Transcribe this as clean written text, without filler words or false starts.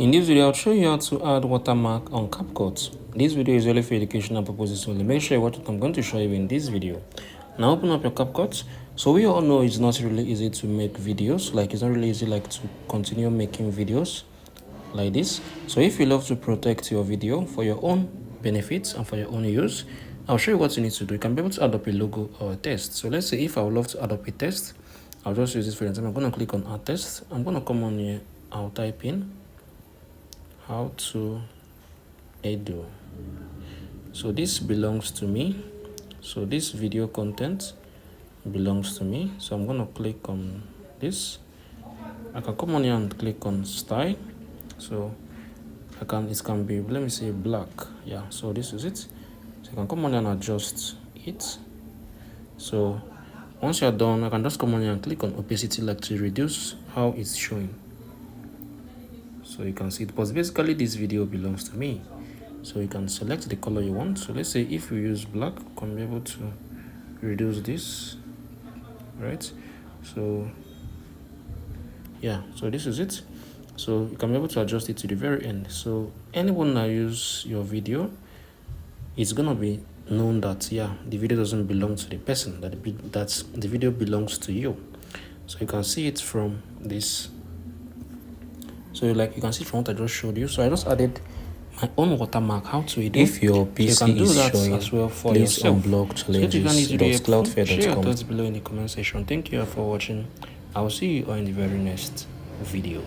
In this video, I'll show you how to add watermark on CapCut. This video is only for educational purposes only. Make sure what I'm going to show you in this video. Now open up your CapCut. So we all know it's not really easy to make videos. Like it's not really easy like to continue making videos like this. So if you love to protect your video for your own benefits and for your own use, I'll show you what you need to do. You can be able to add up a logo or a text. So let's say if I would love to add up a text, I'll just use this for example. I'm going to click on add text. I'm going to come on here. I'll type in how to edu. So this belongs to me. So this video content belongs to me. So I'm going to click on this. I can come on here and click on style. So it can be, let me say black. Yeah, so this is it. So I can come on here and adjust it. So once you're done, I can just come on here and click on opacity, like to reduce how it's showing. So you can see it, but basically this video belongs to me. So you can select the color you want. So let's say if we use black, you can be able to reduce this, right? So yeah, so this is it. So you can be able to adjust it to the very end. So anyone that use your video, it's gonna be known that yeah, the video doesn't belong to the person, that the video belongs to you. So you can see it from this. So like you can see from what I just showed you. So I just added my own watermark. How to do? If your PC so you can do is that showing, as well for please yourself. unblock So challenges.cloudflare.com. share your thoughts below in the comment section. Thank you all for watching. I will see you all in the very next video.